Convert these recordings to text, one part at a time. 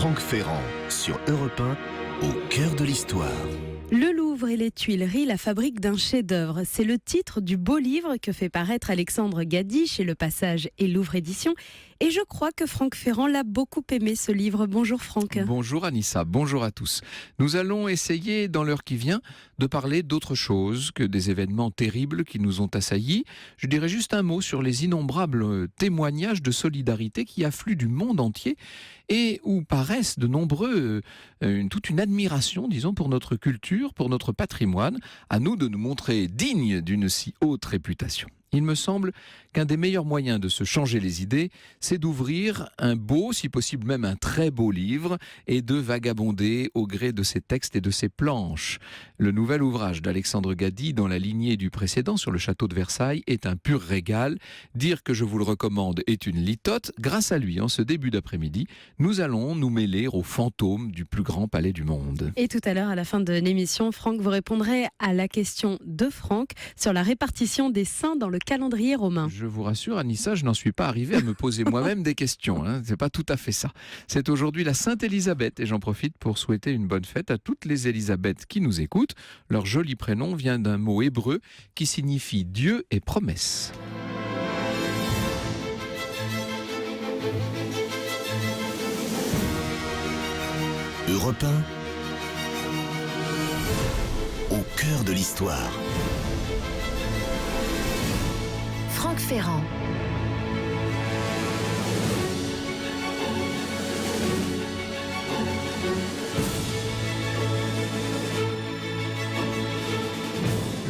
Franck Ferrand sur Europe 1, au cœur de l'histoire. Le Louvre et les Tuileries, la fabrique d'un chef-d'œuvre. C'est le titre du beau livre que fait paraître Alexandre Gady chez Le Passage et Louvre Éditions. Et je crois que Franck Ferrand l'a beaucoup aimé, ce livre. Bonjour Franck. Bonjour Anissa, bonjour à tous. Nous allons essayer, dans l'heure qui vient, de parler d'autre chose que des événements terribles qui nous ont assaillis. Je dirais juste un mot sur les innombrables témoignages de solidarité qui affluent du monde entier et où paraissent de nombreux, toute une admiration, disons, pour notre culture, pour notre patrimoine. À nous de nous montrer dignes d'une si haute réputation. Il me semble qu'un des meilleurs moyens de se changer les idées, c'est d'ouvrir un beau, si possible même un très beau livre, et de vagabonder au gré de ses textes et de ses planches. Le nouvel ouvrage d'Alexandre Gady, dans la lignée du précédent sur le château de Versailles, est un pur régal. Dire que je vous le recommande est une litote. Grâce à lui, en ce début d'après-midi, nous allons nous mêler aux fantômes du plus grand palais du monde. Et tout à l'heure, à la fin de l'émission, Franck, vous répondrez à la question de Franck sur la répartition des saints dans le calendrier romain. Je vous rassure, Anissa, je n'en suis pas arrivé à me poser moi-même des questions. C'est pas tout à fait ça. C'est aujourd'hui la Sainte Élisabeth et j'en profite pour souhaiter une bonne fête à toutes les Élisabeth qui nous écoutent. Leur joli prénom vient d'un mot hébreu qui signifie Dieu et promesse. Europe 1, au cœur de l'histoire. Franck Ferrand.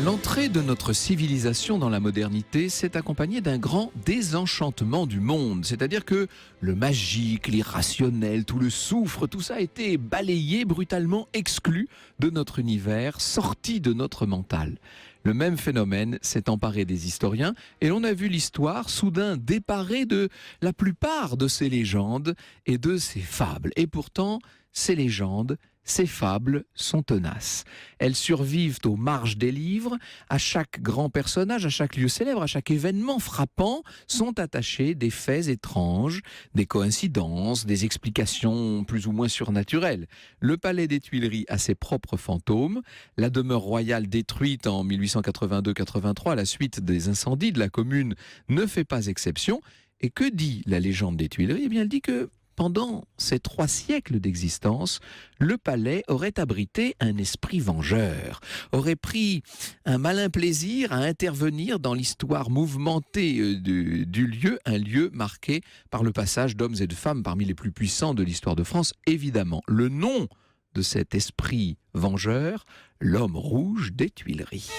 L'entrée de notre civilisation dans la modernité s'est accompagnée d'un grand désenchantement du monde. C'est-à-dire que le magique, l'irrationnel, tout le soufre, tout ça a été balayé, brutalement exclu de notre univers, sorti de notre mental. Le même phénomène s'est emparé des historiens et l'on a vu l'histoire soudain déparée de la plupart de ces légendes et de ces fables. Et pourtant, ces légendes, ces fables sont tenaces. Elles survivent aux marges des livres. À chaque grand personnage, à chaque lieu célèbre, à chaque événement frappant, sont attachés des faits étranges, des coïncidences, des explications plus ou moins surnaturelles. Le palais des Tuileries a ses propres fantômes. La demeure royale détruite en 1882-83 à la suite des incendies de la commune ne fait pas exception. Et que dit la légende des Tuileries ? Eh bien, elle dit que pendant ces 3 siècles d'existence, le palais aurait abrité un esprit vengeur, aurait pris un malin plaisir à intervenir dans l'histoire mouvementée du lieu, un lieu marqué par le passage d'hommes et de femmes parmi les plus puissants de l'histoire de France, évidemment. Le nom de cet esprit vengeur, l'homme rouge des Tuileries.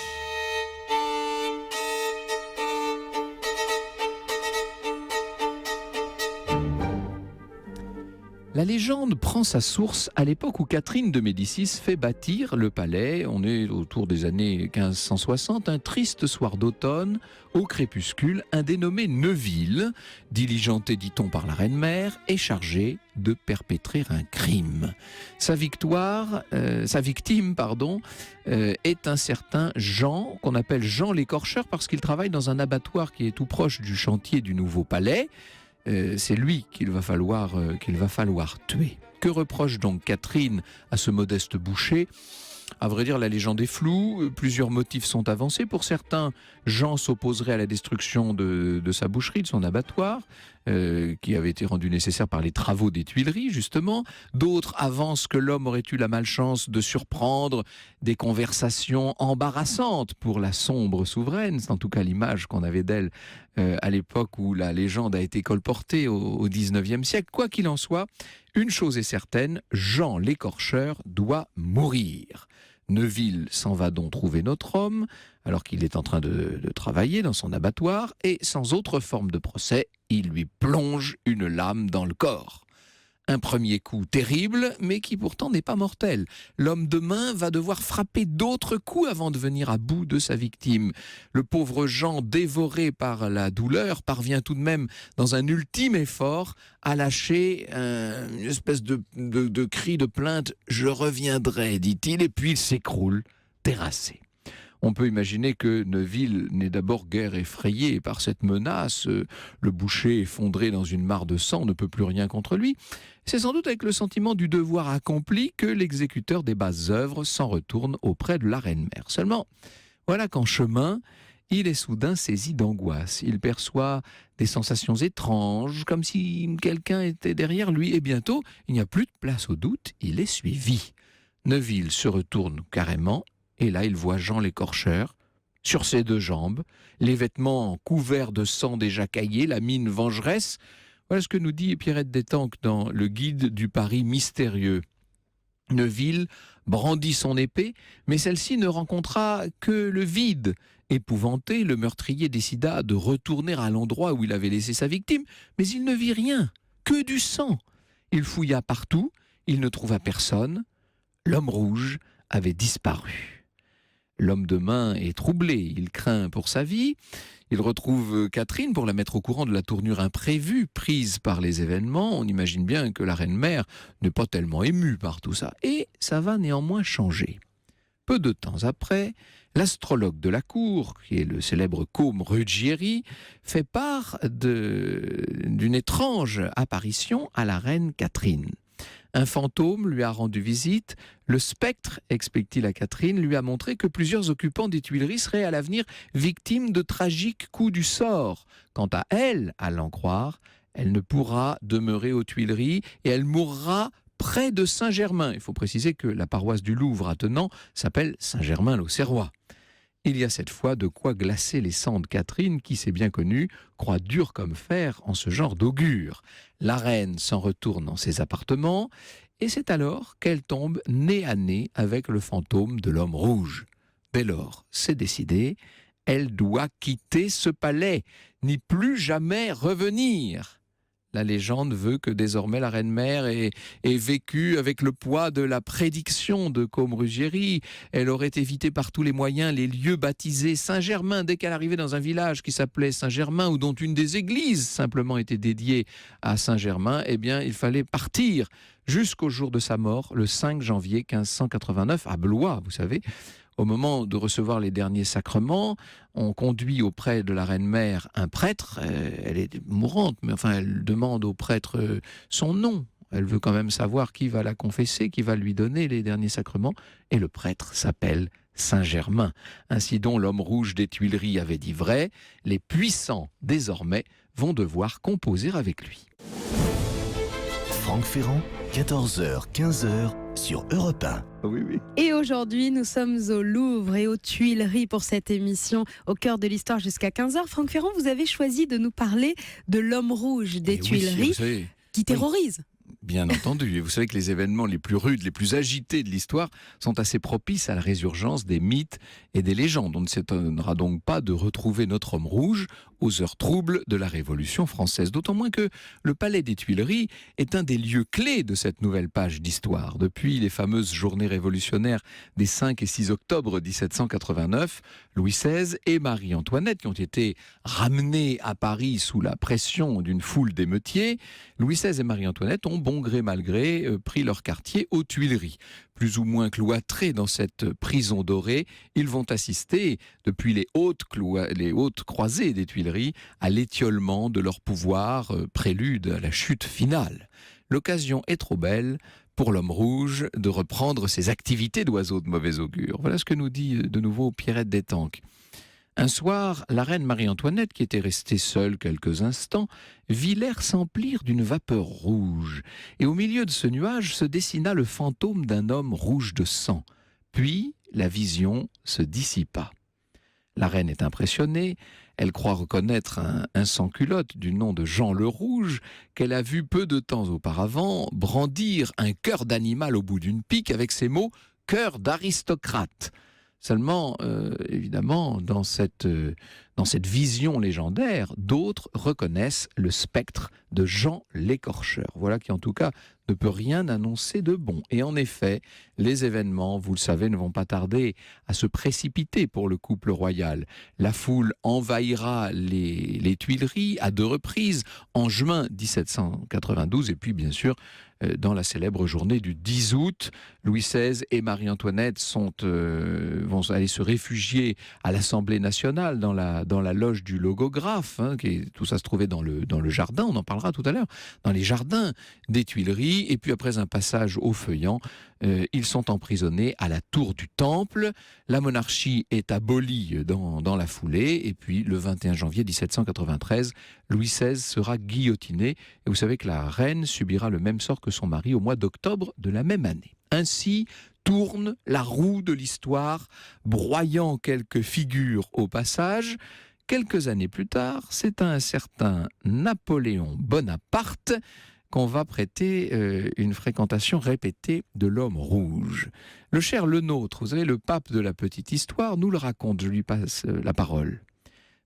La légende prend sa source à l'époque où Catherine de Médicis fait bâtir le palais. On est autour des années 1560. Un triste soir d'automne, au crépuscule, un dénommé Neuville, diligenté, dit-on, par la reine-mère, est chargé de perpétrer un crime. Sa victime, est un certain Jean, qu'on appelle Jean l'écorcheur, parce qu'il travaille dans un abattoir qui est tout proche du chantier du nouveau palais. C'est lui qu'il va falloir tuer. Que reproche donc Catherine à ce modeste boucher ? À vrai dire, la légende est floue, plusieurs motifs sont avancés. Pour certains, Jean s'opposerait à la destruction de sa boucherie, de son abattoir, qui avait été rendu nécessaire par les travaux des Tuileries, justement. D'autres avancent que l'homme aurait eu la malchance de surprendre des conversations embarrassantes pour la sombre souveraine. C'est en tout cas l'image qu'on avait d'elle à l'époque où la légende a été colportée au XIXe siècle. Quoi qu'il en soit, une chose est certaine, Jean l'écorcheur doit mourir. Neuville s'en va donc trouver notre homme, alors qu'il est en train de travailler dans son abattoir, et sans autre forme de procès, il lui plonge une lame dans le corps. Un premier coup terrible, mais qui pourtant n'est pas mortel. L'homme de main va devoir frapper d'autres coups avant de venir à bout de sa victime. Le pauvre Jean, dévoré par la douleur, parvient tout de même, dans un ultime effort, à lâcher une espèce de cri de plainte « Je reviendrai », dit-il, et puis il s'écroule, terrassé. On peut imaginer que Neuville n'est d'abord guère effrayé par cette menace. Le boucher effondré dans une mare de sang ne peut plus rien contre lui. C'est sans doute avec le sentiment du devoir accompli que l'exécuteur des basses œuvres s'en retourne auprès de la reine-mère. Seulement, voilà qu'en chemin, il est soudain saisi d'angoisse. Il perçoit des sensations étranges, comme si quelqu'un était derrière lui. Et bientôt, il n'y a plus de place au doute, il est suivi. Neuville se retourne carrément, et là, il voit Jean l'écorcheur, sur ses deux jambes, les vêtements couverts de sang déjà caillé, la mine vengeresse. Voilà ce que nous dit Pierrette Détanque dans le guide du Paris mystérieux. Neuville brandit son épée, mais celle-ci ne rencontra que le vide. Épouvanté, le meurtrier décida de retourner à l'endroit où il avait laissé sa victime, mais il ne vit rien, que du sang. Il fouilla partout, il ne trouva personne. L'homme rouge avait disparu. L'homme de main est troublé, il craint pour sa vie. Il retrouve Catherine pour la mettre au courant de la tournure imprévue prise par les événements. On imagine bien que la reine-mère n'est pas tellement émue par tout ça. Et ça va néanmoins changer. Peu de temps après, l'astrologue de la cour, qui est le célèbre Côme Ruggieri, fait part d'une étrange apparition à la reine Catherine. Un fantôme lui a rendu visite. Le spectre, explique-t-il à Catherine, lui a montré que plusieurs occupants des Tuileries seraient à l'avenir victimes de tragiques coups du sort. Quant à elle, à l'en croire, elle ne pourra demeurer aux Tuileries et elle mourra près de Saint-Germain. Il faut préciser que la paroisse du Louvre attenant s'appelle Saint-Germain-l'Auxerrois. Il y a cette fois de quoi glacer les sangs de Catherine qui, c'est bien connu, croit dur comme fer en ce genre d'augure. La reine s'en retourne dans ses appartements et c'est alors qu'elle tombe nez à nez avec le fantôme de l'homme rouge. Dès lors, c'est décidé, elle doit quitter ce palais, n'y plus jamais revenir. La légende veut que désormais la reine-mère ait vécu avec le poids de la prédiction de Côme Ruggieri. Elle aurait évité par tous les moyens les lieux baptisés Saint-Germain dès qu'elle arrivait dans un village qui s'appelait Saint-Germain ou dont une des églises simplement était dédiée à Saint-Germain. Eh bien, il fallait partir jusqu'au jour de sa mort, le 5 janvier 1589 à Blois, vous savez. Au moment de recevoir les derniers sacrements, on conduit auprès de la reine-mère un prêtre. Elle est mourante, mais enfin, elle demande au prêtre son nom. Elle veut quand même savoir qui va la confesser, qui va lui donner les derniers sacrements. Et le prêtre s'appelle Saint-Germain. Ainsi donc, l'homme rouge des Tuileries avait dit vrai. Les puissants, désormais, vont devoir composer avec lui. Franck Ferrand, 14h, 15h sur Europe 1. Oui, oui. Et aujourd'hui, nous sommes au Louvre et aux Tuileries pour cette émission au cœur de l'histoire jusqu'à 15h. Franck Ferrand, vous avez choisi de nous parler de l'homme rouge des Tuileries qui terrorise. Bien entendu. Et vous savez que les événements les plus rudes, les plus agités de l'histoire sont assez propices à la résurgence des mythes et des légendes. On ne s'étonnera donc pas de retrouver notre homme rouge aux heures troubles de la Révolution française. D'autant moins que le palais des Tuileries est un des lieux clés de cette nouvelle page d'histoire. Depuis les fameuses journées révolutionnaires des 5 et 6 octobre 1789, Louis XVI et Marie-Antoinette, qui ont été ramenés à Paris sous la pression d'une foule d'émeutiers, Louis XVI et Marie-Antoinette ont bon gré mal gré pris leur quartier aux Tuileries. Plus ou moins cloîtrés dans cette prison dorée, ils vont assister, depuis les hautes croisées des Tuileries, à l'étiolement de leur pouvoir, prélude à la chute finale. L'occasion est trop belle pour l'homme rouge de reprendre ses activités d'oiseau de mauvais augure. Voilà ce que nous dit de nouveau Pierrette Détanque. Un soir, la reine Marie-Antoinette, qui était restée seule quelques instants, vit l'air s'emplir d'une vapeur rouge. Et au milieu de ce nuage se dessina le fantôme d'un homme rouge de sang. Puis, la vision se dissipa. La reine est impressionnée. Elle croit reconnaître un sans-culotte du nom de Jean le Rouge, qu'elle a vu peu de temps auparavant brandir un cœur d'animal au bout d'une pique avec ces mots « cœur d'aristocrate ». Seulement, évidemment, dans dans cette vision légendaire, d'autres reconnaissent le spectre de Jean l'Écorcheur. Voilà qui en tout cas ne peut rien annoncer de bon. Et en effet, les événements, vous le savez, ne vont pas tarder à se précipiter pour le couple royal. La foule envahira les Tuileries à 2 reprises, en juin 1792 et puis bien sûr dans la célèbre journée du 10 août. Louis XVI et Marie-Antoinette vont aller se réfugier à l'Assemblée nationale dans la loge du logographe. Tout ça se trouvait dans le jardin, on en parlera tout à l'heure, dans les jardins des Tuileries. Et puis après un passage au feuillant, ils sont emprisonnés à la tour du Temple. La monarchie est abolie dans la foulée. Et puis le 21 janvier 1793, Louis XVI sera guillotiné. Et vous savez que la reine subira le même sort que son mari au mois d'octobre de la même année. Ainsi tourne la roue de l'histoire, broyant quelques figures au passage. Quelques années plus tard, c'est à un certain Napoléon Bonaparte qu'on va prêter une fréquentation répétée de l'homme rouge. Le cher Lenôtre, vous savez, le pape de la petite histoire, nous le raconte. Je lui passe la parole.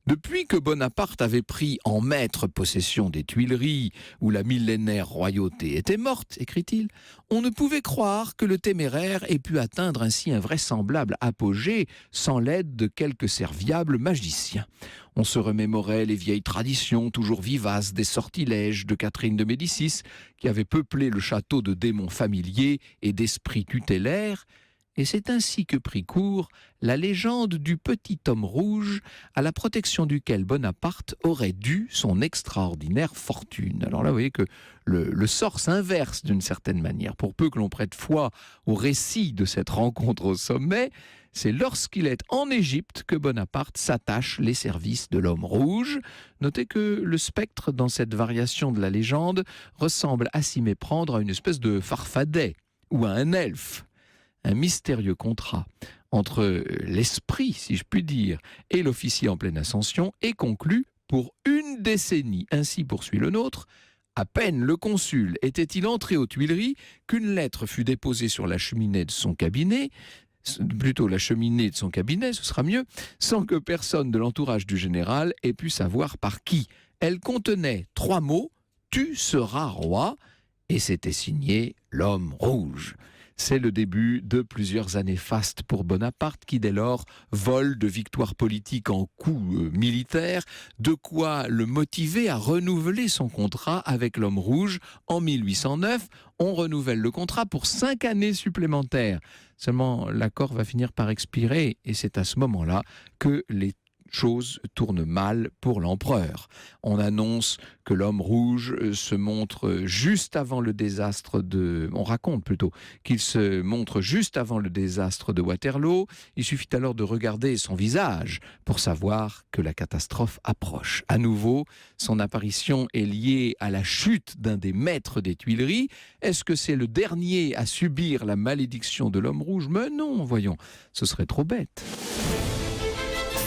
Depuis que Bonaparte avait pris en maître possession des Tuileries, où la millénaire royauté était morte, écrit-il, on ne pouvait croire que le téméraire ait pu atteindre ainsi un vraisemblable apogée sans l'aide de quelques serviables magiciens. On se remémorait les vieilles traditions toujours vivaces des sortilèges de Catherine de Médicis, qui avait peuplé le château de démons familiers et d'esprits tutélaires. Et c'est ainsi que prit cours la légende du petit homme rouge à la protection duquel Bonaparte aurait dû son extraordinaire fortune. Alors là, vous voyez que le sort s'inverse d'une certaine manière. Pour peu que l'on prête foi au récit de cette rencontre au sommet, c'est lorsqu'il est en Égypte que Bonaparte s'attache les services de l'homme rouge. Notez que le spectre, dans cette variation de la légende, ressemble à s'y méprendre à une espèce de farfadet ou à un elfe. Un mystérieux contrat entre l'esprit, si je puis dire, et l'officier en pleine ascension est conclu pour 1 décennie. Ainsi poursuit le nôtre. À peine le consul était-il entré aux Tuileries qu'une lettre fut déposée sur la cheminée de son cabinet, ce sera mieux, sans que personne de l'entourage du général ait pu savoir par qui. Elle contenait 3 mots, « Tu seras roi », et c'était signé « L'homme rouge ». C'est le début de plusieurs années fastes pour Bonaparte qui dès lors vole de victoire politique en coups militaires, de quoi le motiver à renouveler son contrat avec l'homme rouge. En 1809, on renouvelle le contrat pour 5 années supplémentaires. Seulement, l'accord va finir par expirer et c'est à ce moment-là que les choses tournent mal pour l'empereur. On annonce que l'homme rouge se montre juste avant le désastre on raconte plutôt qu'il se montre juste avant le désastre de Waterloo. Il suffit alors de regarder son visage pour savoir que la catastrophe approche. À nouveau, son apparition est liée à la chute d'un des maîtres des Tuileries. Est-ce que c'est le dernier à subir la malédiction de l'homme rouge? Mais non, voyons, ce serait trop bête.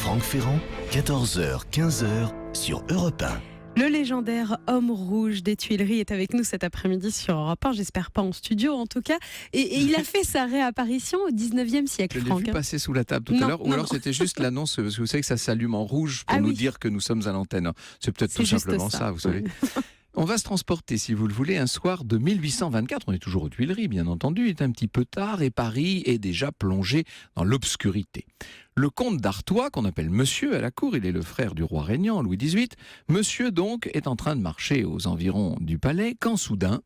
Franck Ferrand, 14h, 15h sur Europe 1. Le légendaire homme rouge des Tuileries est avec nous cet après-midi sur Europe 1, j'espère pas en studio en tout cas. Et il a fait sa réapparition au 19e siècle, Franck. Je l'ai vu passer sous la table tout à l'heure, ou alors c'était juste l'annonce, parce que vous savez que ça s'allume en rouge pour nous dire que nous sommes à l'antenne. C'est peut-être tout simplement ça, vous savez. On va se transporter, si vous le voulez, un soir de 1824. On est toujours aux Tuileries, bien entendu. Il est un petit peu tard et Paris est déjà plongé dans l'obscurité. Le comte d'Artois, qu'on appelle Monsieur à la cour, il est le frère du roi régnant, Louis XVIII. Monsieur, donc, est en train de marcher aux environs du palais, quand soudain,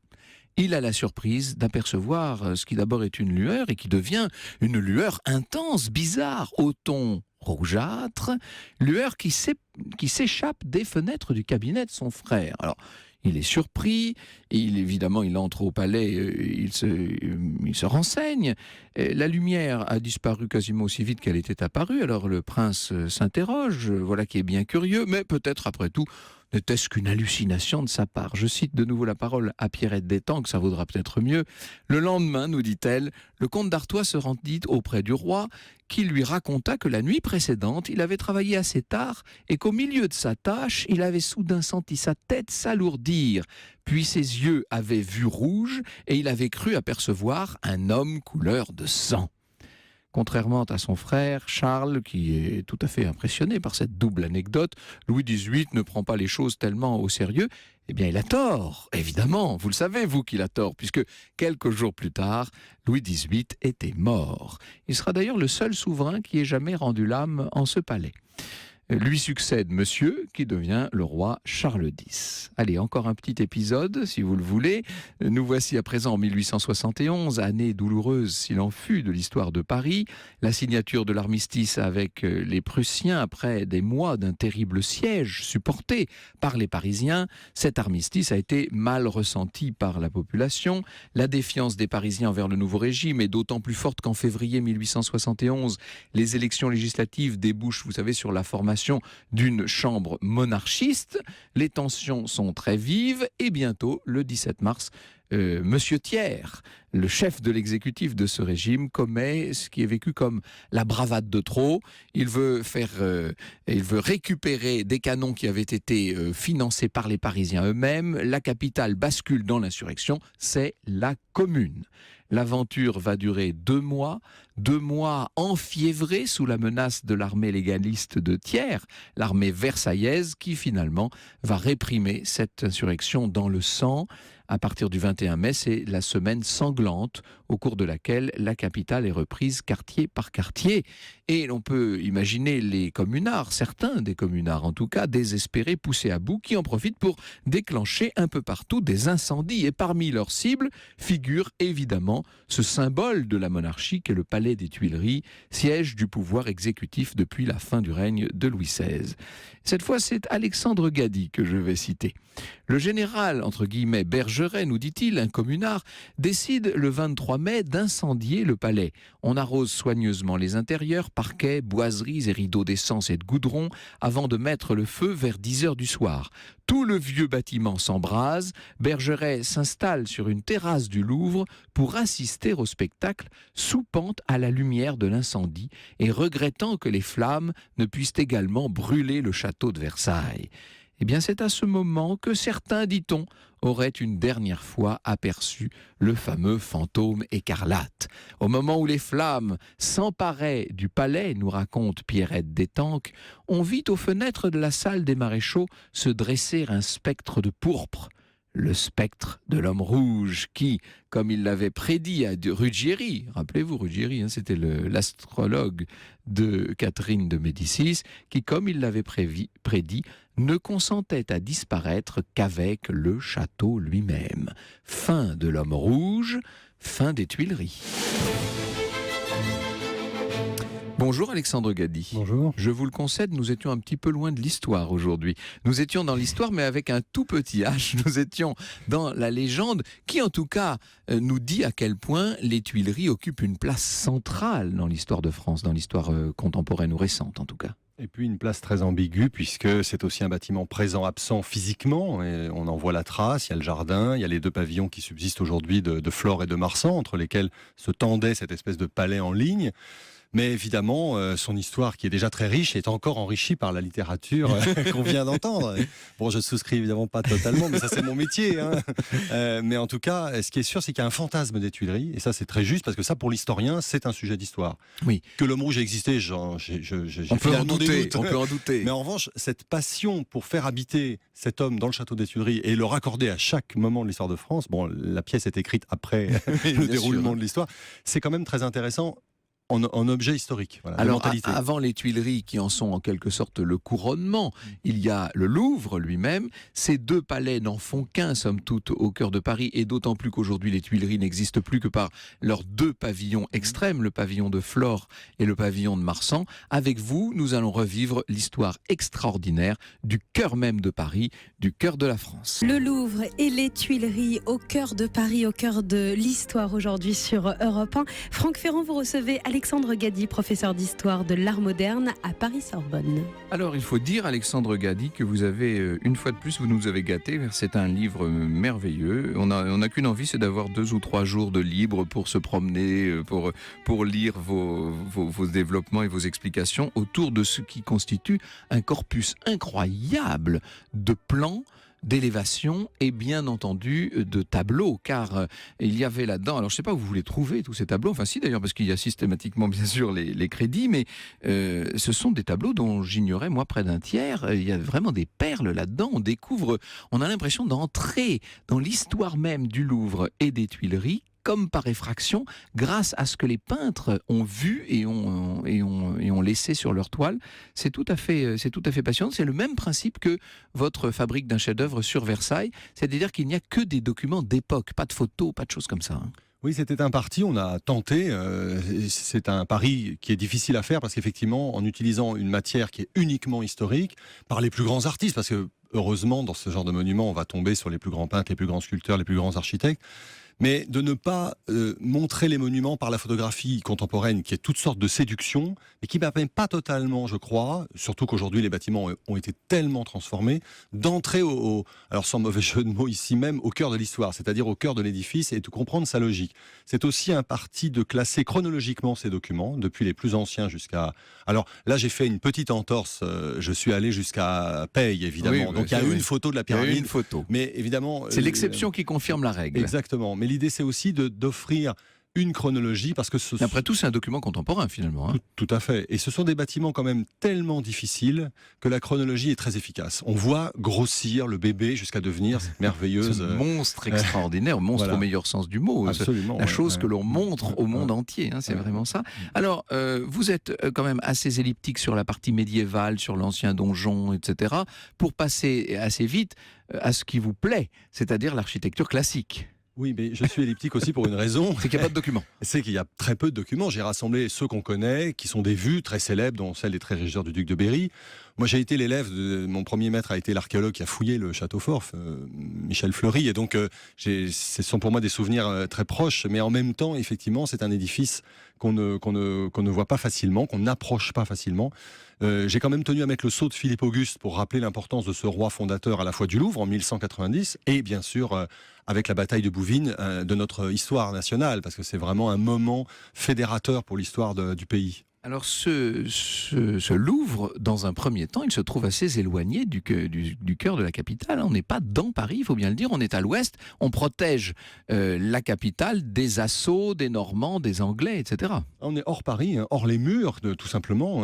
il a la surprise d'apercevoir ce qui d'abord est une lueur et qui devient une lueur intense, bizarre, au ton rougeâtre, lueur qui s'échappe des fenêtres du cabinet de son frère. Alors, il est surpris, évidemment il entre au palais, il se renseigne. La lumière a disparu quasiment aussi vite qu'elle était apparue, alors le prince s'interroge, voilà qui est bien curieux, mais peut-être après tout, n'était-ce qu'une hallucination de sa part. Je cite de nouveau la parole à Pierrette d'Étang, que ça vaudra peut-être mieux. Le lendemain, nous dit-elle, le comte d'Artois se rendit auprès du roi, qui lui raconta que la nuit précédente, il avait travaillé assez tard et qu'au milieu de sa tâche, il avait soudain senti sa tête s'alourdir. Puis ses yeux avaient vu rouge et il avait cru apercevoir un homme couleur de sang. Contrairement à son frère Charles, qui est tout à fait impressionné par cette double anecdote, Louis XVIII ne prend pas les choses tellement au sérieux. Eh bien, il a tort, évidemment. Vous le savez, vous, qu'il a tort, puisque quelques jours plus tard, Louis XVIII était mort. Il sera d'ailleurs le seul souverain qui ait jamais rendu l'âme en ce palais. Lui succède Monsieur, qui devient le roi Charles X. Allez, encore un petit épisode, si vous le voulez. Nous voici à présent en 1871, année douloureuse s'il en fut de l'histoire de Paris. La signature de l'armistice avec les Prussiens après des mois d'un terrible siège supporté par les Parisiens. Cet armistice a été mal ressenti par la population. La défiance des Parisiens envers le nouveau régime est d'autant plus forte qu'en février 1871, les élections législatives débouchent, vous savez, sur la formation d'une chambre monarchiste. Les tensions sont très vives et bientôt, le 17 mars, Monsieur Thiers, le chef de l'exécutif de ce régime, commet ce qui est vécu comme la bravade de trop. Il veut récupérer des canons qui avaient été financés par les Parisiens eux-mêmes. La capitale bascule dans l'insurrection, c'est la Commune. L'aventure va durer 2 mois enfiévrés sous la menace de l'armée légaliste de Thiers, l'armée versaillaise, qui finalement va réprimer cette insurrection dans le sang. À partir du 21 mai, c'est la semaine sanglante au cours de laquelle la capitale est reprise quartier par quartier. Et l'on peut imaginer les communards, certains des communards en tout cas, désespérés, poussés à bout, qui en profitent pour déclencher un peu partout des incendies. Et parmi leurs cibles figure évidemment ce symbole de la monarchie qu'est le palais des Tuileries, siège du pouvoir exécutif depuis la fin du règne de Louis XVI. Cette fois, c'est Alexandre Gady que je vais citer. Le général, entre guillemets, Bergeret, nous dit-il, un communard, décide le 23 mai d'incendier le palais. On arrose soigneusement les intérieurs, parquets, boiseries et rideaux d'essence et de goudron, avant de mettre le feu vers 10h du soir. Tout le vieux bâtiment s'embrase. Bergeret s'installe sur une terrasse du Louvre pour assister au spectacle, soupant à la lumière de l'incendie et regrettant que les flammes ne puissent également brûler le château de Versailles. Eh bien, c'est à ce moment que certains, dit-on, auraient une dernière fois aperçu le fameux fantôme écarlate. Au moment où les flammes s'emparaient du palais, nous raconte Pierrette Détanque, on vit aux fenêtres de la salle des maréchaux se dresser un spectre de pourpre. Le spectre de l'homme rouge qui, comme il l'avait prédit à Ruggieri, rappelez-vous Ruggieri, c'était l'astrologue de Catherine de Médicis, qui, comme il l'avait prédit, ne consentait à disparaître qu'avec le château lui-même. Fin de l'homme rouge, fin des Tuileries. Bonjour Alexandre Gady. Bonjour. Je vous le concède, nous étions un petit peu loin de l'histoire aujourd'hui. Nous étions dans l'histoire, mais avec un tout petit H. Nous étions dans la légende qui, en tout cas, nous dit à quel point les Tuileries occupent une place centrale dans l'histoire de France, dans l'histoire contemporaine ou récente en tout cas. Et puis une place très ambiguë puisque c'est aussi un bâtiment présent-absent physiquement. Et on en voit la trace, il y a le jardin, il y a les 2 pavillons qui subsistent aujourd'hui de Flore et de Marsan, entre lesquels se tendait cette espèce de palais en ligne. Mais évidemment, son histoire, qui est déjà très riche, est encore enrichie par la littérature qu'on vient d'entendre. Bon, je ne souscris évidemment pas totalement, mais ça c'est mon métier. Mais en tout cas, ce qui est sûr, c'est qu'il y a un fantasme des Tuileries. Et ça, c'est très juste, parce que ça, pour l'historien, c'est un sujet d'histoire. Oui. Que l'homme rouge a existé, on peut en douter. Mais en revanche, cette passion pour faire habiter cet homme dans le château des Tuileries et le raccorder à chaque moment de l'histoire de France, bon, la pièce est écrite après le déroulement de l'histoire, c'est quand même très intéressant. En objet historique. Voilà, alors, avant les Tuileries, qui en sont en quelque sorte le couronnement, il y a le Louvre lui-même. Ces 2 palais n'en font qu'un, somme toute, au cœur de Paris, et d'autant plus qu'aujourd'hui, les Tuileries n'existent plus que par leurs 2 pavillons extrêmes, le pavillon de Flore et le pavillon de Marsan. Avec vous, nous allons revivre l'histoire extraordinaire du cœur même de Paris, du cœur de la France. Le Louvre et les Tuileries au cœur de Paris, au cœur de l'histoire aujourd'hui sur Europe 1. Franck Ferrand, vous recevez Alexandre Gady, professeur d'histoire de l'art moderne à Paris-Sorbonne. Alors, il faut dire, Alexandre Gady, que vous avez, une fois de plus, vous nous avez gâtés. C'est un livre merveilleux. On n'a qu'une envie, c'est d'avoir 2 ou 3 jours de libre pour se promener, pour lire vos développements et vos explications autour de ce qui constitue un corpus incroyable de plans, d'élévation et bien entendu de tableaux, car il y avait là-dedans, alors je ne sais pas où vous les trouvez tous ces tableaux, enfin si d'ailleurs, parce qu'il y a systématiquement bien sûr les crédits, mais ce sont des tableaux dont j'ignorais moi près d'un tiers. Il y a vraiment des perles là-dedans, on a l'impression d'entrer dans l'histoire même du Louvre et des Tuileries, comme par effraction, grâce à ce que les peintres ont vu et ont laissé sur leur toile. C'est tout à fait passionnant. C'est le même principe que votre fabrique d'un chef-d'œuvre sur Versailles, c'est-à-dire qu'il n'y a que des documents d'époque, pas de photos, pas de choses comme ça. Oui, c'était un parti, on a tenté, c'est un pari qui est difficile à faire parce qu'effectivement, en utilisant une matière qui est uniquement historique, par les plus grands artistes, parce que heureusement, dans ce genre de monument, on va tomber sur les plus grands peintres, les plus grands sculpteurs, les plus grands architectes, mais de ne pas montrer les monuments par la photographie contemporaine, qui est toutes sortes de séduction, mais qui ne permet pas totalement, je crois, surtout qu'aujourd'hui les bâtiments ont été tellement transformés, d'entrer alors sans mauvais jeu de mots ici même, au cœur de l'histoire, c'est-à-dire au cœur de l'édifice et de comprendre sa logique. C'est aussi un parti de classer chronologiquement ces documents, depuis les plus anciens jusqu'à... Alors là, j'ai fait une petite entorse, je suis allé jusqu'à Paye, évidemment, oui, donc il y a une photo de la pyramide. Il y a une photo. Mais évidemment... C'est l'exception qui confirme la règle. Exactement. Mais l'idée, c'est aussi d'offrir une chronologie parce que après tout, c'est un document contemporain finalement. Tout à fait. Et ce sont des bâtiments quand même tellement difficiles que la chronologie est très efficace. On voit grossir le bébé jusqu'à devenir cette merveilleuse... Ce monstre extraordinaire, monstre voilà. Au meilleur sens du mot. Absolument. La chose que l'on montre au monde entier, c'est vraiment ça. Alors, vous êtes quand même assez elliptique sur la partie médiévale, sur l'ancien donjon, etc., pour passer assez vite à ce qui vous plaît, c'est-à-dire l'architecture classique. Oui, mais je suis elliptique aussi pour une raison. C'est qu'il n'y a pas de documents. C'est qu'il y a très peu de documents. J'ai rassemblé ceux qu'on connaît, qui sont des vues très célèbres, dont celle des Traits régisseurs du duc de Berry. Moi, j'ai été l'élève de mon premier maître, a été l'archéologue qui a fouillé le château fort, Michel Fleury, et donc ce sont pour moi des souvenirs très proches. Mais en même temps, effectivement, c'est un édifice qu'on ne voit pas facilement, qu'on n'approche pas facilement. J'ai quand même tenu à mettre le sceau de Philippe Auguste pour rappeler l'importance de ce roi fondateur à la fois du Louvre en 1190 et bien sûr avec la bataille de Bouvines de notre histoire nationale, parce que c'est vraiment un moment fédérateur pour l'histoire du pays. Alors ce Louvre, dans un premier temps, il se trouve assez éloigné du cœur de la capitale. On n'est pas dans Paris, il faut bien le dire, on est à l'ouest, on protège la capitale des assauts, des Normands, des Anglais, etc. On est hors Paris, hors les murs, tout simplement.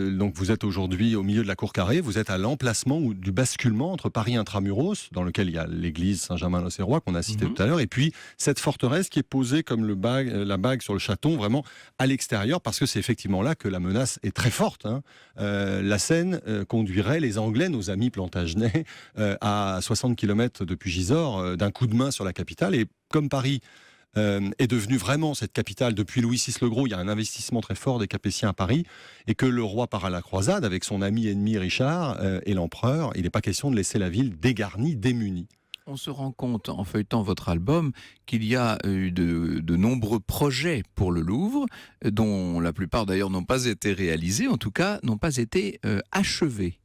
Donc vous êtes aujourd'hui au milieu de la cour carrée, vous êtes à l'emplacement du basculement entre Paris intramuros, dans lequel il y a l'église Saint-Germain-l'Auxerrois qu'on a cité tout à l'heure, et puis cette forteresse qui est posée comme la bague sur le château, vraiment à l'extérieur, parce que c'est effectivement là que la menace est très forte. La Seine conduirait les Anglais, nos amis plantagenets, à 60 km depuis Gisors, d'un coup de main sur la capitale. Et comme Paris est devenu vraiment cette capitale depuis Louis VI le Gros, il y a un investissement très fort des Capétiens à Paris, et que le roi part à la croisade avec son ami ennemi Richard et l'empereur, il n'est pas question de laisser la ville dégarnie, démunie. On se rend compte, en feuilletant votre album, qu'il y a eu de nombreux projets pour le Louvre, dont la plupart d'ailleurs n'ont pas été réalisés, en tout cas n'ont pas été achevés.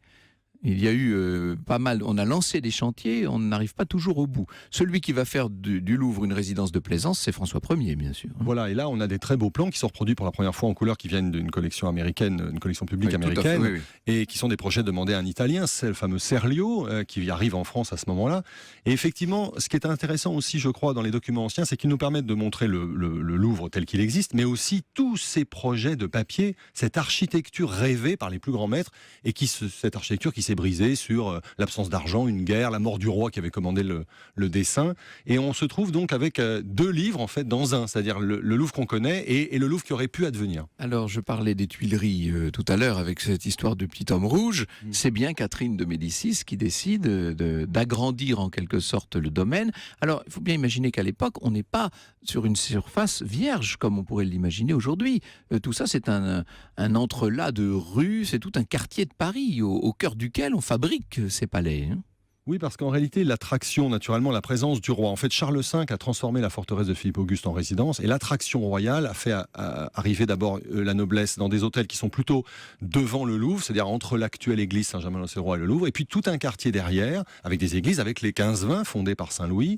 Il y a eu pas mal, on a lancé des chantiers, on n'arrive pas toujours au bout. Celui qui va faire du Louvre une résidence de plaisance, c'est François Ier, bien sûr. Voilà, et là on a des très beaux plans qui sont reproduits pour la première fois en couleur, qui viennent d'une collection américaine, une collection publique américaine, et qui sont des projets demandés à un Italien, c'est le fameux Serlio, qui arrive en France à ce moment-là. Et effectivement, ce qui est intéressant aussi, je crois, dans les documents anciens, c'est qu'ils nous permettent de montrer le Louvre tel qu'il existe, mais aussi tous ces projets de papier, cette architecture rêvée par les plus grands maîtres, et cette architecture qui s'est brisée sur l'absence d'argent, une guerre, la mort du roi qui avait commandé le dessin. Et on se trouve donc avec deux livres en fait dans un, c'est-à-dire le Louvre qu'on connaît et le Louvre qui aurait pu advenir. Alors je parlais des Tuileries tout à l'heure avec cette histoire du petit homme rouge. C'est bien Catherine de Médicis qui décide d'agrandir en quelque sorte le domaine. Alors il faut bien imaginer qu'à l'époque on n'est pas sur une surface vierge comme on pourrait l'imaginer aujourd'hui. Tout ça c'est un entrelac de rues, c'est tout un quartier de Paris au cœur duquel on fabrique ces palais. Oui, parce qu'en réalité, l'attraction, naturellement, la présence du roi. En fait, Charles V a transformé la forteresse de Philippe Auguste en résidence, et l'attraction royale a fait arriver d'abord la noblesse dans des hôtels qui sont plutôt devant le Louvre, c'est-à-dire entre l'actuelle église Saint-Germain-l'Auxerrois et le Louvre, et puis tout un quartier derrière, avec des églises, avec les 15-20 fondés par Saint-Louis,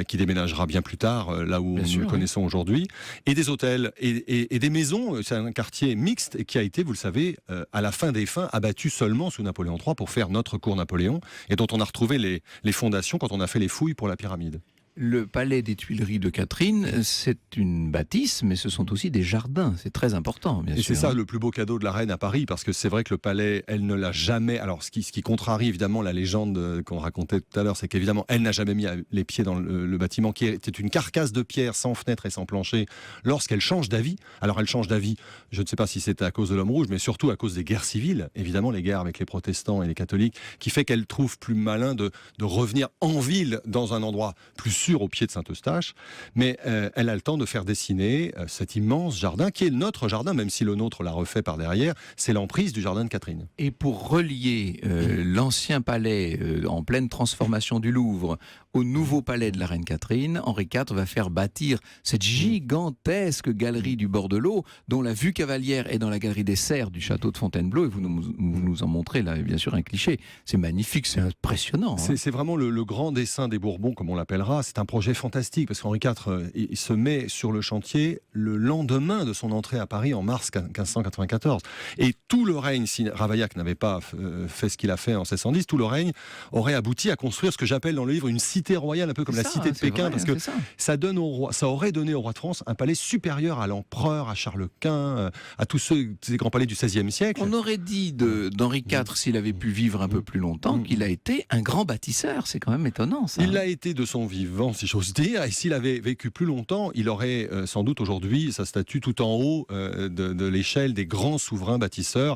qui déménagera bien plus tard, là où nous le connaissons aujourd'hui, et des hôtels et des maisons. C'est un quartier mixte qui a été, vous le savez, à la fin des fins, abattu seulement sous Napoléon III pour faire notre cour Napoléon, et dont on a retrouvé les fondations quand on a fait les fouilles pour la pyramide. Le palais des Tuileries de Catherine, c'est une bâtisse, mais ce sont aussi des jardins. C'est très important, bien sûr. Et c'est ça le plus beau cadeau de la reine à Paris, parce que c'est vrai que le palais, elle ne l'a jamais... Alors, ce qui contrarie évidemment la légende qu'on racontait tout à l'heure, c'est qu'évidemment, elle n'a jamais mis les pieds dans le bâtiment, qui était une carcasse de pierre sans fenêtre et sans plancher, lorsqu'elle change d'avis. Alors, elle change d'avis, je ne sais pas si c'était à cause de l'homme rouge, mais surtout à cause des guerres civiles, évidemment, les guerres avec les protestants et les catholiques, qui fait qu'elle trouve plus malin de revenir en ville, dans un endroit plus sûr, au pied de Saint-Eustache, mais elle a le temps de faire dessiner cet immense jardin qui est notre jardin, même si le nôtre l'a refait par derrière, c'est l'emprise du jardin de Catherine. Et pour relier l'ancien palais en pleine transformation du Louvre au nouveau palais de la reine Catherine, Henri IV va faire bâtir cette gigantesque galerie du bord de l'eau, dont la vue cavalière est dans la galerie des serres du château de Fontainebleau, et vous nous en montrez là, bien sûr, un cliché. C'est magnifique, c'est impressionnant. C'est vraiment le grand dessin des Bourbons, comme on l'appellera. C'est un projet fantastique, parce qu'Henri IV il se met sur le chantier le lendemain de son entrée à Paris en mars 1594. Et tout le règne, si Ravaillac n'avait pas fait ce qu'il a fait en 1610, tout le règne aurait abouti à construire ce que j'appelle dans le livre une cité royale, un peu comme la cité de Pékin, parce que ça aurait donné au roi de France un palais supérieur à l'empereur, à Charles Quint, à tous ces grands palais du XVIe siècle. On aurait dit d'Henri IV, s'il avait pu vivre un peu plus longtemps, qu'il a été un grand bâtisseur. C'est quand même étonnant, ça. Il l'a été de son vivant, si j'ose dire, et s'il avait vécu plus longtemps, il aurait sans doute aujourd'hui sa statue tout en haut de l'échelle des grands souverains bâtisseurs.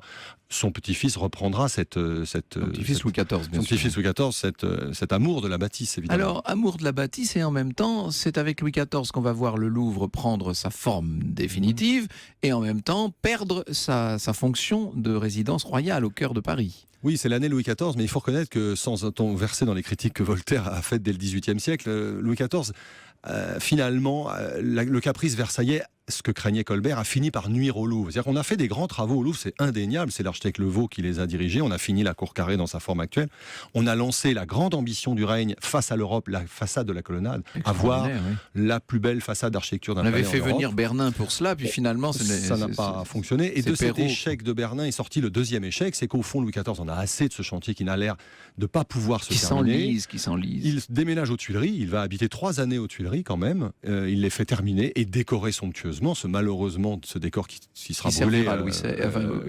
Son petit-fils reprendra Son petit-fils Louis XIV, bien sûr. Louis XIV, cet amour de la bâtisse, évidemment. Alors, amour de la bâtisse, et en même temps, c'est avec Louis XIV qu'on va voir le Louvre prendre sa forme définitive, et en même temps perdre sa fonction de résidence royale au cœur de Paris. Oui, c'est l'année Louis XIV, mais il faut reconnaître que, sans verser dans les critiques que Voltaire a faites dès le XVIIIe siècle, Louis XIV, finalement, le caprice versaillais, ce que craignait Colbert, a fini par nuire au Louvre. C'est-à-dire qu'on a fait des grands travaux au Louvre, c'est indéniable, c'est l'architecte Levaux qui les a dirigés, on a fini la cour carrée dans sa forme actuelle, on a lancé la grande ambition du règne face à l'Europe, la façade de la colonnade, avoir la plus belle façade d'architecture d'un palais en Europe. On avait fait venir Bernin pour cela, puis finalement ça n'a pas fonctionné. Et de cet échec de Bernin est sorti le deuxième échec, c'est qu'au fond Louis XIV en a assez de ce chantier qui n'a l'air de pas pouvoir se terminer. Qui s'enlise. Il déménage aux Tuileries, il va habiter 3 années aux Tuileries quand même, il les fait terminer et décorer somptueusement, malheureusement ce décor qui sera brûlé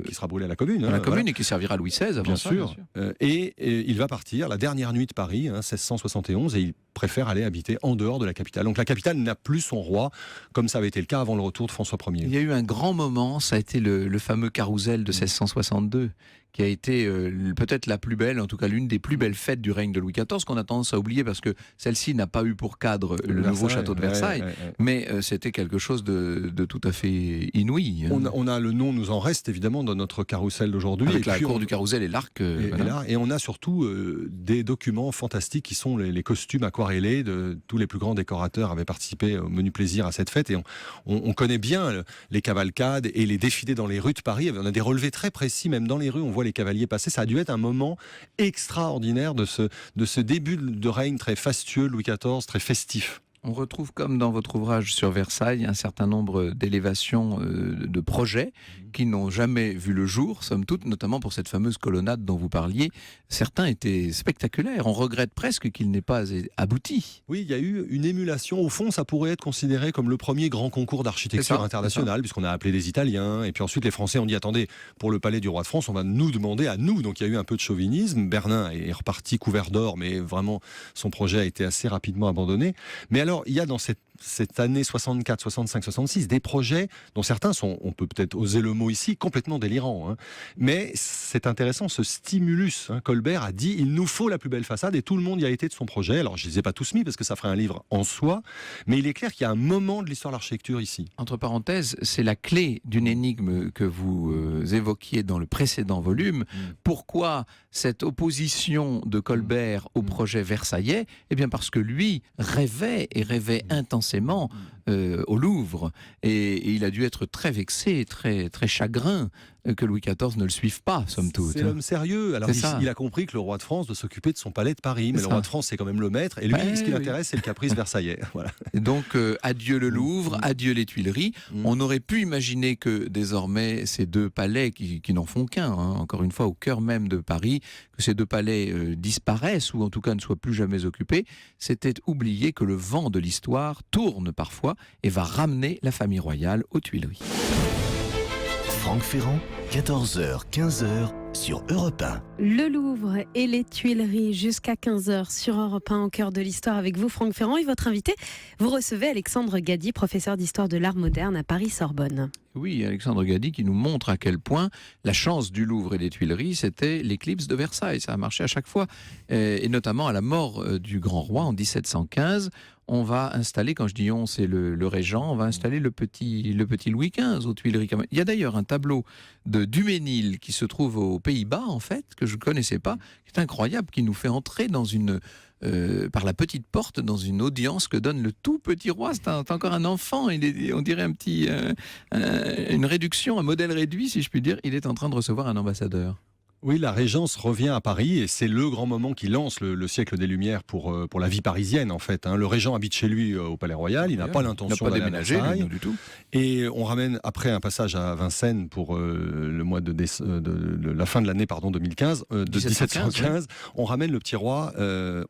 qui sera brûlé à la Commune. À la Commune, et qui servira à Louis XVI, bien sûr. Et il va partir la dernière nuit de Paris, 1671, et il préfère aller habiter en dehors de la capitale. Donc la capitale n'a plus son roi, comme ça avait été le cas avant le retour de François Ier. Il y a eu un grand moment, ça a été le fameux carrousel de 1662, qui a été peut-être la plus belle, en tout cas l'une des plus belles fêtes du règne de Louis XIV, qu'on a tendance à oublier parce que celle-ci n'a pas eu pour cadre le nouveau château de Versailles, mais c'était quelque chose de tout à fait inouï. On a le nom, nous en reste évidemment dans notre carrousel d'aujourd'hui. Avec la cour du carrousel et l'arc. Et on a surtout des documents fantastiques qui sont les costumes aquarellés de tous les plus grands décorateurs avaient participé au menu plaisir à cette fête, et on connaît bien les cavalcades et les défilés dans les rues de Paris. On a des relevés très précis, même dans les rues, on voit les cavaliers passer. Ça a dû être un moment extraordinaire de ce début de règne très fastueux, Louis XIV, très festif. On retrouve, comme dans votre ouvrage sur Versailles, un certain nombre d'élévations de projets qui n'ont jamais vu le jour, somme toute, notamment pour cette fameuse colonnade dont vous parliez. Certains étaient spectaculaires. On regrette presque qu'il n'ait pas abouti. Oui, il y a eu une émulation. Au fond, ça pourrait être considéré comme le premier grand concours d'architecture internationale, puisqu'on a appelé des Italiens. Et puis ensuite, les Français ont dit, attendez, pour le palais du roi de France, on va nous demander à nous. Donc il y a eu un peu de chauvinisme. Bernin est reparti couvert d'or, mais vraiment, son projet a été assez rapidement abandonné. Mais alors, il y a dans cette année 64, 65, 66 des projets dont certains sont, on peut peut-être oser le mot ici, complètement délirants. Mais c'est intéressant, ce stimulus. Colbert a dit, il nous faut la plus belle façade, et tout le monde y a été de son projet. Alors je ne les ai pas tous mis parce que ça ferait un livre en soi, mais il est clair qu'il y a un moment de l'histoire de l'architecture ici. Entre parenthèses, c'est la clé d'une énigme que vous évoquiez dans le précédent volume. Pourquoi cette opposition de Colbert au projet versaillais? Eh bien parce que lui rêvait intensément au Louvre, et il a dû être très vexé, très chagrin que Louis XIV ne le suive pas, somme toute. C'est l'homme sérieux. Alors il a compris que le roi de France doit s'occuper de son palais de Paris, mais le roi de France c'est quand même le maître, et lui ce qui l'intéresse c'est le caprice versaillais. Voilà. Et donc adieu le Louvre, adieu les Tuileries. On aurait pu imaginer que désormais ces deux palais qui n'en font qu'un, encore une fois au cœur même de Paris, que ces deux palais disparaissent ou en tout cas ne soient plus jamais occupés. C'était oublier que le vent de l'histoire tourne parfois et va ramener la famille royale aux Tuileries. Franck Ferrand, 14h, 15h sur Europe 1. Le Louvre et les Tuileries jusqu'à 15h sur Europe 1 au cœur de l'histoire avec vous Franck Ferrand et votre invité. Vous recevez Alexandre Gady, professeur d'histoire de l'art moderne à Paris-Sorbonne. Oui, Alexandre Gady qui nous montre à quel point la chance du Louvre et des Tuileries, c'était l'éclipse de Versailles. Ça a marché à chaque fois, et notamment à la mort du grand roi en 1715. On va installer, quand je dis on, c'est le régent, on va installer le petit Louis XV aux Tuileries. Il y a d'ailleurs un tableau de Duménil qui se trouve aux Pays-Bas, en fait, que je ne connaissais pas, qui est incroyable, qui nous fait entrer dans par la petite porte dans une audience que donne le tout petit roi. C'est encore un enfant, on dirait une réduction, un modèle réduit, si je puis dire. Il est en train de recevoir un ambassadeur. Oui, la Régence revient à Paris et c'est le grand moment qui lance le siècle des Lumières pour la vie parisienne en fait. Le régent habite chez lui au Palais Royal, il n'a pas l'intention d'aller déménager à Versailles. Du tout. Et on ramène après un passage à Vincennes pour le mois de la fin de l'année 2015, de 1715. On ramène le petit roi,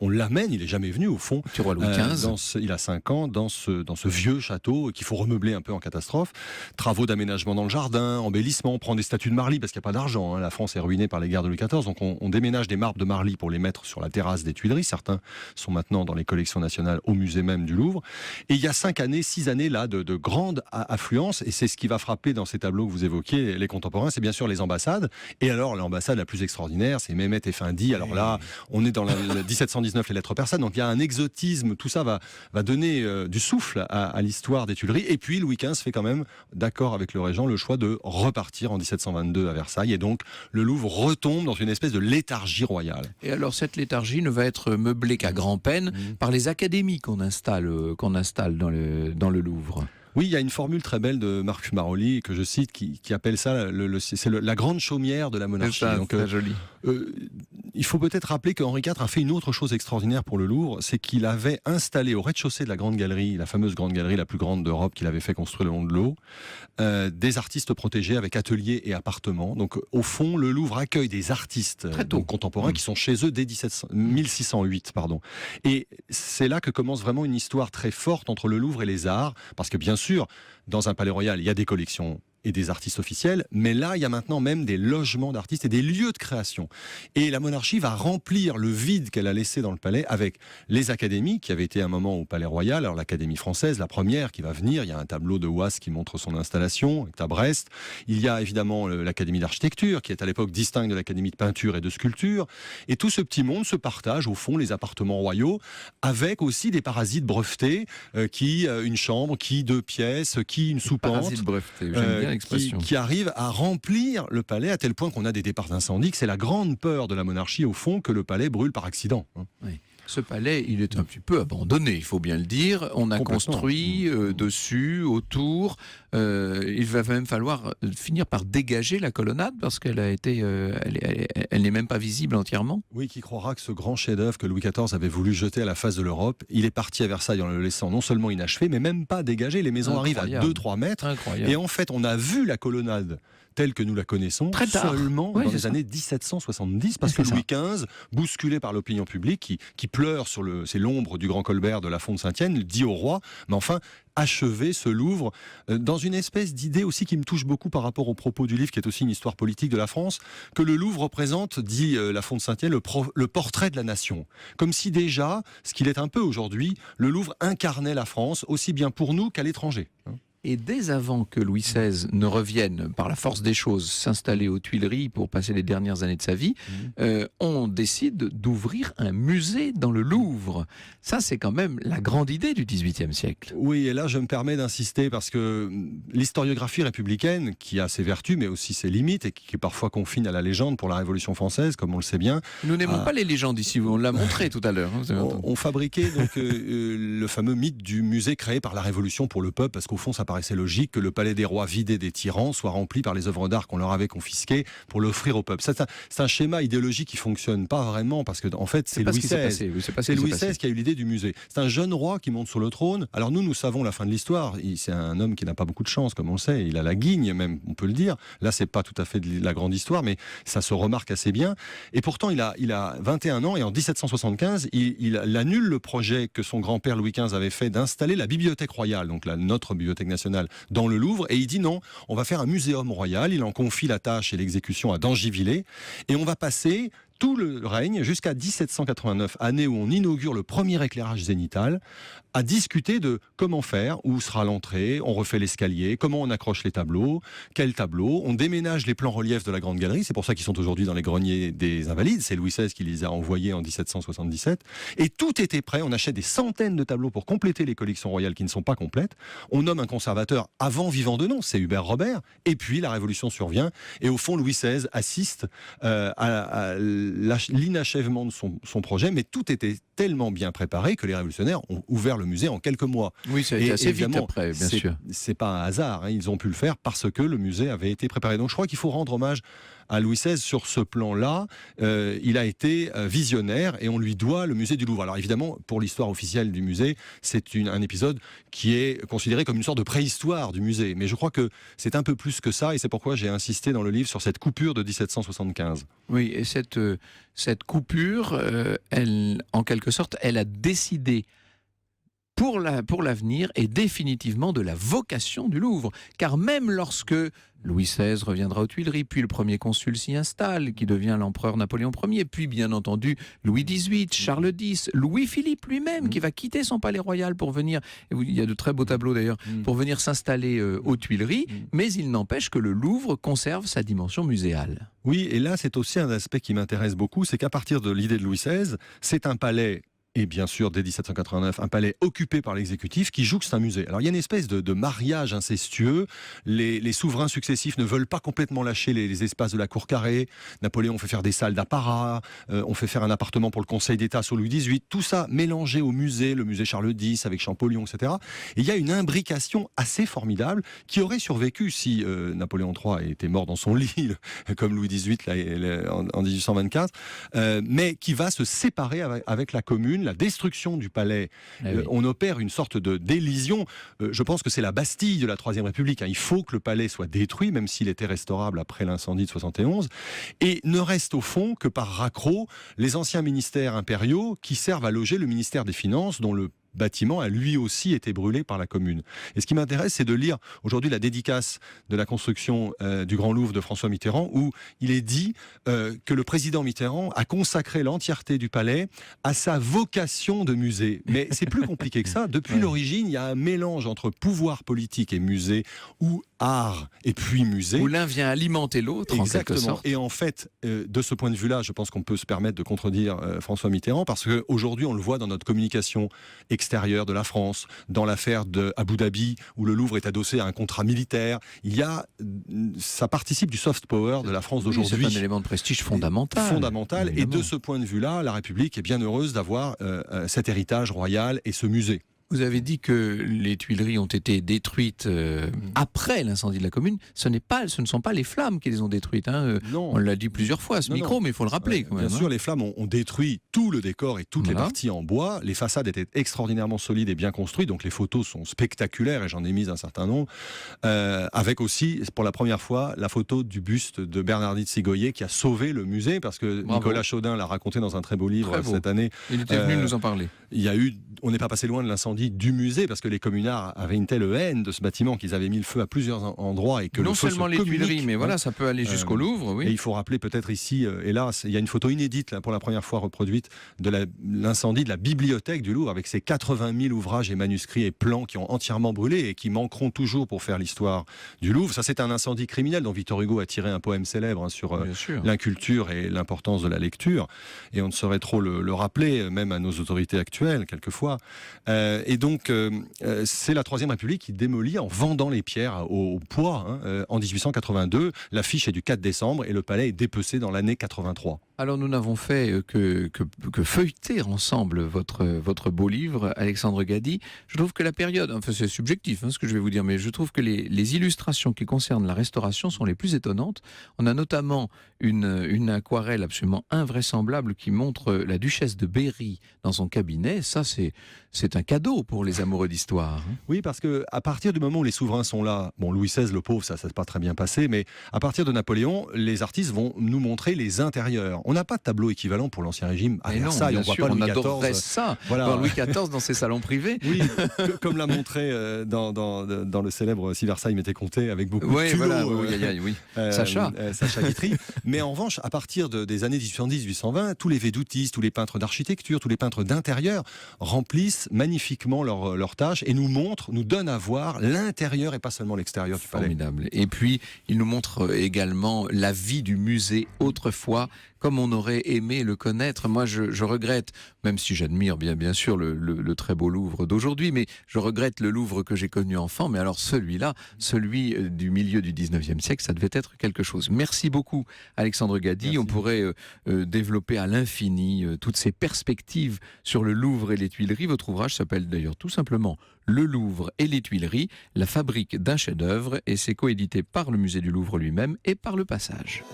on l'amène, il n'est jamais venu au fond. Petit roi Louis XV. Il a 5 ans dans ce vieux château qu'il faut remeubler un peu en catastrophe. Travaux d'aménagement dans le jardin, embellissement, on prend des statues de Marly parce qu'il n'y a pas d'argent. La France est ruinée par les guerres de Louis XIV, donc on déménage des marbres de Marly pour les mettre sur la terrasse des Tuileries. Certains sont maintenant dans les collections nationales au musée même du Louvre. Et il y a 6 années là de grande affluence, et c'est ce qui va frapper dans ces tableaux que vous évoquiez, les contemporains, c'est bien sûr les ambassades. Et alors l'ambassade la plus extraordinaire, c'est Mehmet Efendi. Alors là, on est dans 1719, les lettres persanes, donc il y a un exotisme, tout ça va donner du souffle à l'histoire des Tuileries. Et puis Louis XV fait quand même, d'accord avec le régent, le choix de repartir en 1722 à Versailles, et donc le Louvre retombe dans une espèce de léthargie royale. Et alors cette léthargie ne va être meublée qu'à grand-peine par les académies qu'on installe dans le Louvre. Oui, il y a une formule très belle de Marcus Maroli que je cite qui appelle ça c'est la grande chaumière de la monarchie. C'est ça, donc, très joli. Il faut peut-être rappeler qu'Henri IV a fait une autre chose extraordinaire pour le Louvre, c'est qu'il avait installé au rez-de-chaussée de la Grande Galerie, la fameuse Grande Galerie la plus grande d'Europe qu'il avait fait construire le long de l'eau, des artistes protégés avec ateliers et appartements. Donc au fond, le Louvre accueille des artistes contemporains qui sont chez eux dès 1608. Et c'est là que commence vraiment une histoire très forte entre le Louvre et les arts, parce que bien sûr, dans un palais royal, il y a des collections et des artistes officiels, mais là, il y a maintenant même des logements d'artistes et des lieux de création. Et la monarchie va remplir le vide qu'elle a laissé dans le palais avec les académies, qui avaient été un moment au Palais Royal. Alors l'Académie française, la première qui va venir, il y a un tableau de Wass qui montre son installation, à Brest. Il y a évidemment l'Académie d'architecture, qui est à l'époque distincte de l'Académie de peinture et de sculpture. Et tout ce petit monde se partage, au fond, les appartements royaux, avec aussi des parasites brevetés, qui une chambre, qui 2 pièces, qui une soupente. Parasites brevetés, j'aime bien. Qui arrive à remplir le palais à tel point qu'on a des départs d'incendie, que c'est la grande peur de la monarchie au fond que le palais brûle par accident. Oui. Ce palais, il est un petit peu abandonné, il faut bien le dire. On a construit dessus, autour. Il va même falloir finir par dégager la colonnade parce qu'elle a été, elle n'est même pas visible entièrement. Oui, qui croira que ce grand chef-d'œuvre que Louis XIV avait voulu jeter à la face de l'Europe, il est parti à Versailles en le laissant non seulement inachevé, mais même pas dégagé. Les maisons arrivent à 2-3 mètres. Incroyable. Et en fait, on a vu la colonnade telle que nous la connaissons seulement dans les années 1770, parce que Louis XV, bousculé par l'opinion publique, qui pleure c'est l'ombre du grand Colbert de la Font de Saint-Étienne, dit au roi, mais enfin, achevez ce Louvre, dans une espèce d'idée aussi qui me touche beaucoup par rapport au propos du livre, qui est aussi une histoire politique de la France, que le Louvre représente, dit la Font de Saint-Étienne, le portrait de la nation. Comme si déjà, ce qu'il est un peu aujourd'hui, le Louvre incarnait la France, aussi bien pour nous qu'à l'étranger. Et dès avant que Louis XVI ne revienne, par la force des choses, s'installer aux Tuileries pour passer les dernières années de sa vie, on décide d'ouvrir un musée dans le Louvre. Ça, c'est quand même la grande idée du XVIIIe siècle. Oui, et là, je me permets d'insister parce que l'historiographie républicaine, qui a ses vertus, mais aussi ses limites, et qui parfois confine à la légende pour la Révolution française, comme on le sait bien. Nous n'aimons pas les légendes ici, on l'a montré tout à l'heure. On fabriquait donc le fameux mythe du musée créé par la Révolution pour le peuple, parce qu'au fond, ça paraissait logique que le palais des rois vidé des tyrans soit rempli par les œuvres d'art qu'on leur avait confisquées pour l'offrir au peuple. C'est un schéma idéologique qui fonctionne pas vraiment parce que en fait c'est Louis XVI. C'est Louis XVI qui a eu l'idée du musée. C'est un jeune roi qui monte sur le trône. Alors nous savons la fin de l'histoire. C'est un homme qui n'a pas beaucoup de chance, comme on le sait. Il a la guigne même, on peut le dire. Là, c'est pas tout à fait de la grande histoire, mais ça se remarque assez bien. Et pourtant, il a 21 ans et en 1775, il annule le projet que son grand-père Louis XV avait fait d'installer la bibliothèque royale, donc notre bibliothèque nationale, dans le Louvre. Et il dit non, on va faire un muséum royal. Il en confie la tâche et l'exécution à Dangivillers. Et on va passer tout le règne jusqu'à 1789, année où on inaugure le premier éclairage zénithal, à discuter de comment faire, où sera l'entrée, on refait l'escalier, comment on accroche les tableaux, quels tableaux, on déménage les plans reliefs de la Grande Galerie, c'est pour ça qu'ils sont aujourd'hui dans les greniers des Invalides, c'est Louis XVI qui les a envoyés en 1777, et tout était prêt, on achète des centaines de tableaux pour compléter les collections royales qui ne sont pas complètes, on nomme un conservateur avant vivant de nom, c'est Hubert Robert, et puis la Révolution survient, et au fond Louis XVI assiste à l'inachèvement de son projet, mais tout était tellement bien préparé que les révolutionnaires ont ouvert le musée en quelques mois. Oui, ça a été assez vite après, bien sûr. C'est pas un hasard, hein, ils ont pu le faire parce que le musée avait été préparé. Donc je crois qu'il faut rendre hommage à Louis XVI sur ce plan-là. Il a été visionnaire et on lui doit le musée du Louvre. Alors évidemment, pour l'histoire officielle du musée, c'est un épisode qui est considéré comme une sorte de préhistoire du musée. Mais je crois que c'est un peu plus que ça et c'est pourquoi j'ai insisté dans le livre sur cette coupure de 1775. Oui, et cette coupure, en quelque sorte, elle a décidé pour l'avenir et définitivement de la vocation du Louvre. Car même lorsque Louis XVI reviendra aux Tuileries, puis le premier consul s'y installe, qui devient l'empereur Napoléon Ier, puis bien entendu Louis XVIII, Charles X, Louis-Philippe lui-même, qui va quitter son palais royal pour venir, il y a de très beaux tableaux d'ailleurs, pour venir s'installer aux Tuileries, mais il n'empêche que le Louvre conserve sa dimension muséale. Oui, et là c'est aussi un aspect qui m'intéresse beaucoup, c'est qu'à partir de l'idée de Louis XVI, c'est un palais. Et bien sûr, dès 1789, un palais occupé par l'exécutif qui jouxte un musée. Alors il y a une espèce de mariage incestueux. Les souverains successifs ne veulent pas complètement lâcher les espaces de la cour carrée. Napoléon fait faire des salles d'apparat. On fait faire un appartement pour le Conseil d'État sous Louis XVIII. Tout ça mélangé au musée, le musée Charles X avec Champollion, etc. Et il y a une imbrication assez formidable qui aurait survécu si Napoléon III était mort dans son lit, comme Louis XVIII en 1824, mais qui va se séparer avec la Commune. La destruction du palais, on opère une sorte d'élision. Je pense que c'est la Bastille de la Troisième République. Il faut que le palais soit détruit, même s'il était restaurable après l'incendie de 71. Et ne reste au fond que par raccro les anciens ministères impériaux qui servent à loger le ministère des Finances, dont le bâtiment a lui aussi été brûlé par la Commune. Et ce qui m'intéresse, c'est de lire aujourd'hui la dédicace de la construction du Grand Louvre de François Mitterrand, où il est dit que le président Mitterrand a consacré l'entièreté du palais à sa vocation de musée. Mais c'est plus compliqué que ça. Depuis l'origine, il y a un mélange entre pouvoir politique et musée, ou art et puis musée. Où l'un vient alimenter l'autre, en quelque sorte. Et en fait, de ce point de vue-là, je pense qu'on peut se permettre de contredire François Mitterrand, parce qu'aujourd'hui, on le voit dans notre communication extérieure de la France, dans l'affaire d'Abu Dhabi, où le Louvre est adossé à un contrat militaire. Ça participe du soft power de la France d'aujourd'hui. C'est un élément de prestige fondamental. Fondamental. Et de ce point de vue-là, la République est bien heureuse d'avoir cet héritage royal et ce musée. Vous avez dit que les Tuileries ont été détruites après l'incendie de la Commune. Ce ne sont pas les flammes qui les ont détruites. Non. On l'a dit plusieurs fois à ce micro, mais il faut le rappeler quand même. Bien sûr, les flammes ont détruit tout le décor et toutes les parties en bois. Les façades étaient extraordinairement solides et bien construites, donc les photos sont spectaculaires et j'en ai mis un certain nombre. Avec aussi, pour la première fois, la photo du buste de Bernardine Sigoyer qui a sauvé le musée, parce que Nicolas Chaudin l'a raconté dans un très beau livre cette année. Il était venu nous en parler. On n'est pas passé loin de l'incendie du musée, parce que les communards avaient une telle haine de ce bâtiment qu'ils avaient mis le feu à plusieurs endroits et que non le feu seulement les Tuileries, mais voilà, ça peut aller jusqu'au Louvre. Oui. Et il faut rappeler peut-être ici, hélas, il y a une photo inédite là, pour la première fois reproduite de l'incendie de la bibliothèque du Louvre, avec ses 80 000 ouvrages et manuscrits et plans qui ont entièrement brûlé et qui manqueront toujours pour faire l'histoire du Louvre. Ça, c'est un incendie criminel dont Victor Hugo a tiré un poème célèbre sur l'inculture et l'importance de la lecture. Et on ne saurait trop le rappeler, même à nos autorités actuelles, quelquefois. Et donc, c'est la Troisième République qui démolit en vendant les pierres au poids. En 1882, l'affiche est du 4 décembre et le palais est dépecé dans l'année 83. Alors nous n'avons fait que feuilleter ensemble votre beau livre, Alexandre Gady. Je trouve que la période, enfin c'est subjectif ce que je vais vous dire, mais je trouve que les illustrations qui concernent la restauration sont les plus étonnantes. On a notamment une aquarelle absolument invraisemblable qui montre la duchesse de Berry dans son cabinet. Ça c'est un cadeau pour les amoureux d'histoire. Oui, parce que à partir du moment où les souverains sont là, bon, Louis XVI, le pauvre, ça s'est pas très bien passé, mais à partir de Napoléon, les artistes vont nous montrer les intérieurs. On n'a pas de tableau équivalent pour l'Ancien Régime à Versailles. Bien on voit sûr, pas Louis on XIV. adorerait ça, Voilà. voir Louis XIV dans ses salons privés. Oui, comme l'a montré dans le célèbre Si Versailles m'était compté avec beaucoup de culot, voilà, oui. Sacha Guitry. Mais en revanche, à partir des années 1810-1820, tous les védoutistes, tous les peintres d'architecture, tous les peintres d'intérieur remplissent magnifiquement leur tâche et nous donnent à voir l'intérieur et pas seulement l'extérieur du palais. Formidable. Et puis, il nous montre également la vie du musée autrefois, comme on aurait aimé le connaître. Moi, je regrette, même si j'admire bien sûr le très beau Louvre d'aujourd'hui, mais je regrette le Louvre que j'ai connu enfant. Mais alors celui-là, celui du milieu du 19e siècle, ça devait être quelque chose. Merci beaucoup, Alexandre Gady. Merci. On pourrait développer à l'infini toutes ces perspectives sur le Louvre et les Tuileries. Votre ouvrage s'appelle d'ailleurs tout simplement Le Louvre et les Tuileries, la fabrique d'un chef-d'œuvre, et c'est coédité par le musée du Louvre lui-même et par Le Passage.